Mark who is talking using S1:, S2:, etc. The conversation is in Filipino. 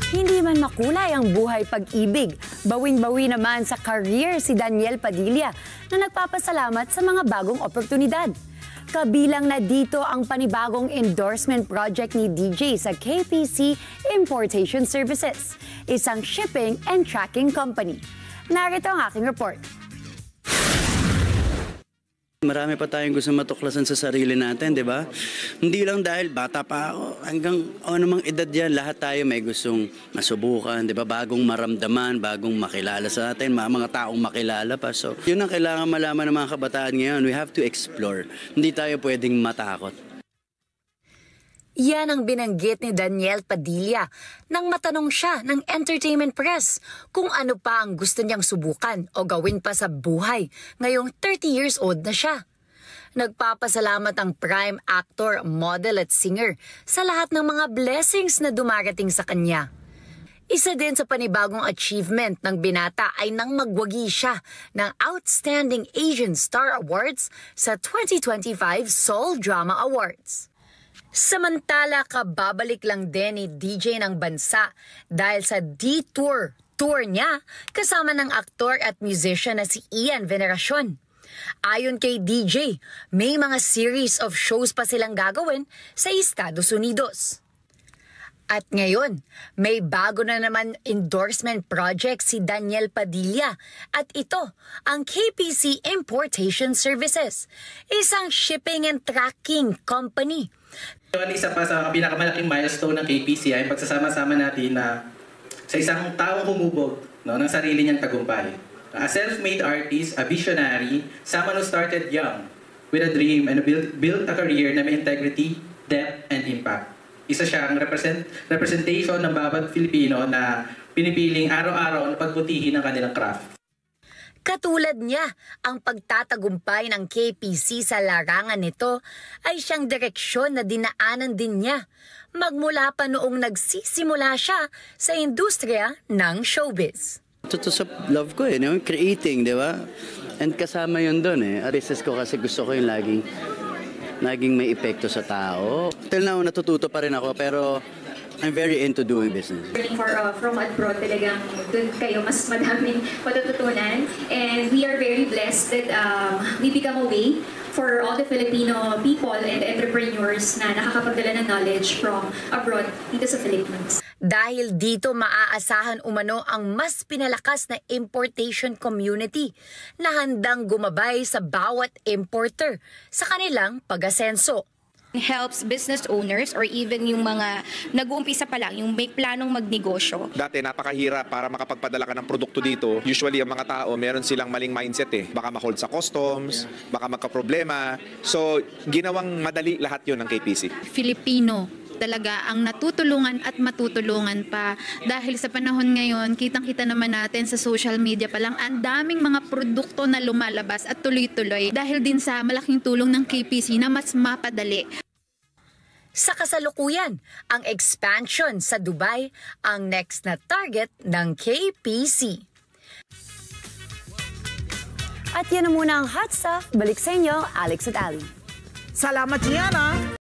S1: Hindi man makulay ang buhay pag-ibig, bawing-bawi naman sa career si Daniel Padilla na nagpapasalamat sa mga bagong oportunidad. Kabilang na dito ang panibagong endorsement project ni DJ sa KPC Importation Services, isang shipping and tracking company. Narito ang aking report.
S2: Marami pa tayong gusto matuklasan sa sarili natin, di ba? Hindi lang dahil bata pa ako, hanggang anumang edad yan, lahat tayo may gustong masubukan, di ba? Bagong maramdaman, bagong makilala sa atin, mga taong makilala pa. So, yun ang kailangan malaman ng mga kabataan ngayon. We have to explore. Hindi tayo pwedeng matakot.
S3: Yan ang binanggit ni Daniel Padilla nang matanong siya ng Entertainment Press kung ano pa ang gusto niyang subukan o gawin pa sa buhay ngayong 30 years old na siya. Nagpapasalamat ang prime actor, model at singer sa lahat ng mga blessings na dumarating sa kanya. Isa din sa panibagong achievement ng binata ay nang magwagi siya ng Outstanding Asian Star Awards sa 2025 Seoul Drama Awards. Samantala, kababalik lang din ni DJ ng bansa dahil sa D-Tour niya kasama ng aktor at musician na si Ian Veneracion. Ayon kay DJ, may mga series of shows pa silang gagawin sa Estados Unidos. At ngayon, may bago na naman endorsement project si Daniel Padilla at ito ang KPC Importation Services, isang shipping and tracking company.
S4: Isa pa sa pinakamalaking milestone ng KPC ay pagsasama-sama natin na sa isang taong humubog ng sarili niyang tagumpay. A self-made artist, a visionary, someone who started young with a dream and built a career na may integrity, depth, and impact. Isa siyang representation ng bawat Filipino na pinipiling araw-araw na pagbutihin ang kanilang craft.
S3: Katulad niya, ang pagtatagumpay ng KPC sa larangan nito ay siyang direksyon na dinaanan din niya magmula pa noong nagsisimula siya sa industriya ng showbiz.
S2: Ito sa love ko creating, di ba? And kasama yun doon Business ko kasi gusto ko yung laging may epekto sa tao. Till now, natututo pa rin ako, pero I'm very into doing business.
S5: From abroad, talagang doon kayo mas madaming matututunan. And we are very blessed that we become a way for all the Filipino people and entrepreneurs na nakakapagdala ng knowledge from abroad dito sa Philippines.
S3: Dahil dito maaasahan umano ang mas pinalakas na importation community na handang gumabay sa bawat importer sa kanilang pag-asenso.
S6: Helps business owners or even yung mga nag-uumpisa pa lang, yung may planong magnegosyo.
S7: Dati napakahirap para makapagpadala ka ng produkto dito. Usually ang mga tao meron silang maling mindset Baka ma-hold sa customs, baka magka-problema. So ginawang madali lahat yun ng KPC.
S8: Filipino talaga ang natutulungan at matutulungan pa. Dahil sa panahon ngayon, kitang-kita naman natin sa social media pa lang, ang daming mga produkto na lumalabas at tuloy-tuloy. Dahil din sa malaking tulong ng KPC na mas mapadali.
S3: Sa kasalukuyan, ang expansion sa Dubai ang next na target ng KPC.
S1: At yan na muna ang hot stuff. Balik sa inyo, Alex at Ali.
S9: Salamat, Gianna!